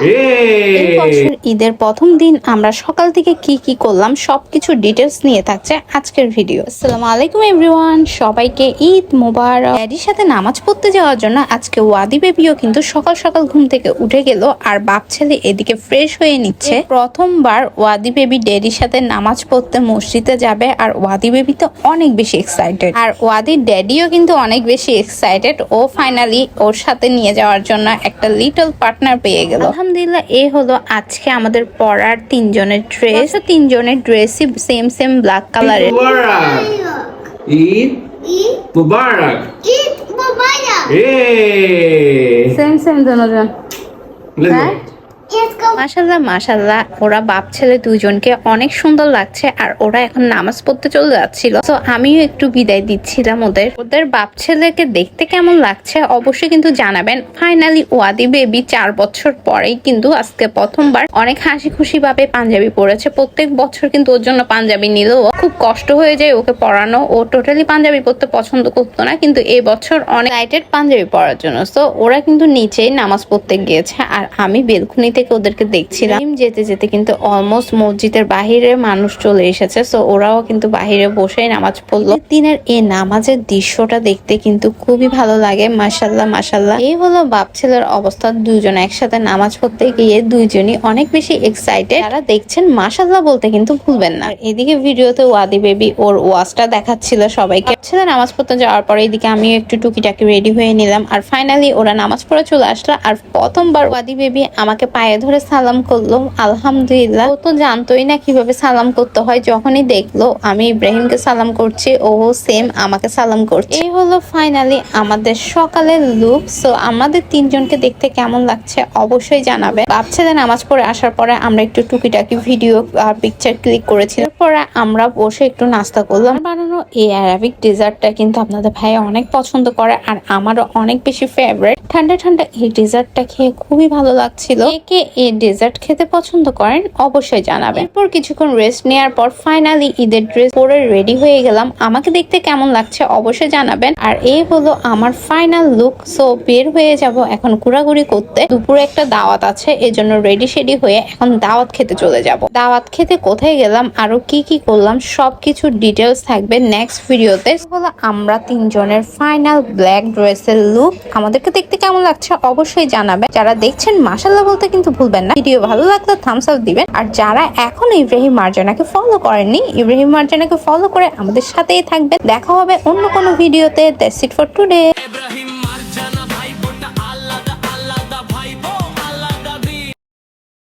এই বছর ঈদের প্রথম দিন আমরা সকাল থেকে কি কি করলাম সবকিছু ডিটেলস নিয়ে থাকছে আজকের ভিডিও। আসসালামু আলাইকুম এভরিওয়ান, সবাইকে ঈদ মোবারক। ড্যাডির সাথে নামাজ পড়তে যাওয়ার জন্য আজকে ওয়াদি বেবিও কিন্তু সকাল সকাল ঘুম থেকে উঠে গেল, আর বাপ ছেলে এদিকে ফ্রেশ হয়ে নিচ্ছে। প্রথমবার ওয়াদি বেবি ড্যাডির সাথে নামাজ পড়তে মসজিদে যাবে, আর ওয়াদি বেবি তো অনেক বেশি এক্সাইটেড, আর ওয়াদির ড্যাডিও কিন্তু অনেক বেশি এক্সাইটেড। ও ফাইনালি ওর সাথে নিয়ে যাওয়ার জন্য একটা লিটল পার্টনার পেয়ে গেল। আলহামদুলিল্লাহ, এই হলো আজকে আমাদের পরার তিনজনের ড্রেস। তিনজনের ড্রেসই সেম সেম ব্ল্যাক কালারের। ঈদ মুবারক, ঈদ মুবারক। সেম সেম দুজন। রাইট? মাশাল্লাহ মাশাল্লাহ, ওরা বাপ ছেলে দুজনকে অনেক সুন্দর লাগছে, আর ওরা এখন নামাজ পড়তে চলে যাচ্ছিল। তো আমিও একটু বিদায় দিচ্ছিলাম ওদের বাপ ছেলেকে দেখতে কেমন লাগছে অবশ্যই কিন্তু জানাবেন। ফাইনালি ওয়াদি বেবি 4 বছর পরেই কিন্তু আজকে প্রথমবার অনেক হাসি খুশি ভাবে পাঞ্জাবি পরেছে। প্রত্যেক বছর কিন্তু ওর জন্য পাঞ্জাবি নিলেও খুব কষ্ট হয়ে যায় ওকে পরানো। ও টোটালি পাঞ্জাবি পরতে পছন্দ করতো না, কিন্তু এই বছর অনেক লাইটেড পাঞ্জাবি পরার জন্য। তো ওরা কিন্তু নিচেই নামাজ পড়তে গিয়েছে, আর আমি বেলকুনি থেকে ওদেরকে দেখছিলাম। যেতে যেতে কিন্তু অলমোস্ট মসজিদের বাহিরে মানুষ চলে এসেছে। সো ওরাও কিন্তু বাহিরে বসেই নামাজ পড়লো। দিনের এই নামাজের দৃশ্যটা দেখতে কিন্তু খুবই ভালো লাগে। মাশাল্লাহ মাশাল্লাহ, এই হলো বাপ ছেলের অবস্থা। দুজন একসাথে নামাজ পড়তে গিয়ে দুইজনই অনেক বেশি এক্সাইটেড। যারা দেখছেন মাশাল্লাহ বলতে কিন্তু ভুলবেন না। এদিকে ভিডিওতে ওয়াদি বেবি ওর ওয়াজটা দেখাচ্ছিল সবাইকে। ছেলে নামাজ পড়তে যাওয়ার পরে এদিকে আমি একটু টুকিটাকি রেডি হয়ে নিলাম, আর ফাইনালি ওরা নামাজ পড়ে চলে আসলো। আর প্রথমবার ওয়াদি বেবি আমাকে পায়ে ধরে সালাম করলো। আলহামদুলিল্লাহ, ও তো জানতোই না কিভাবে সালাম করতে হয়। যখনই দেখলো আমি ইব্রাহিমকে সালাম করছি, ও সেম আমাকে সালাম করছে। এই হলো ফাইনালি আমাদের সকালের লুক। সো আমাদের তিনজনকে দেখতে কেমন লাগছে অবশ্যই জানাবে। বাপ ছেলে নামাজ পড়ে আসার পরে আমরা একটু টুকিটাকি ভিডিও আর পিকচার ক্লিক করেছি। এরপরে আমরা বসে একটু নাস্তা করলাম। বানানো এই অ্যারাবিক ডেজার্টটা কিন্তু আপনাদের ভাই অনেক পছন্দ করে, আর আমারও অনেক বেশি ফেভারিট। ঠান্ডা ঠান্ডা এই ডেজার্টটা খেয়ে খুবই ভালো লাগছিল। কে এই ডেজার্ট খেতে পছন্দ করেন অবশ্যই জানাবেন। এরপর কিছুক্ষণ রেস্ট নেওয়ার পর ফাইনালি ঈদের ড্রেস পরে রেডি হয়ে গেলাম। আমাকে দেখতে কেমন লাগছে অবশ্যই জানাবেন। আর এই হলো আমার ফাইনাল লুক। সো বের হয়ে যাব এখন ঘোরাঘুরি করতে। দুপুরে একটা দাওয়াত আছে, এজন্য রেডি শেডি হয়ে এখন দাওয়াত খেতে চলে যাব। দাওয়াত খেতে কোথায় গেলাম আরো কি কি করলাম সবকিছু ডিটেলস থাকবে নেক্সট ভিডিওতে। হলো আমরা তিনজনের ফাইনাল ব্ল্যাক ড্রেসের লুক। আমাদেরকে দেখতে কেমন লাগছে অবশ্যই জানাবেন। যারা দেখছেন মাশাআল্লাহ বলতে কিন্তু ভুলবেন না। ভিডিও ভালো লাগলে থামস আপ দিবেন, আর যারা এখন ইব্রাহিম মার্জানাকে ফলো করেননি, ইব্রাহিম মার্জানাকে ফলো করে আমাদের সাথেই থাকবেন। দেখা হবে অন্য কোনো ভিডিওতে। That's it for today.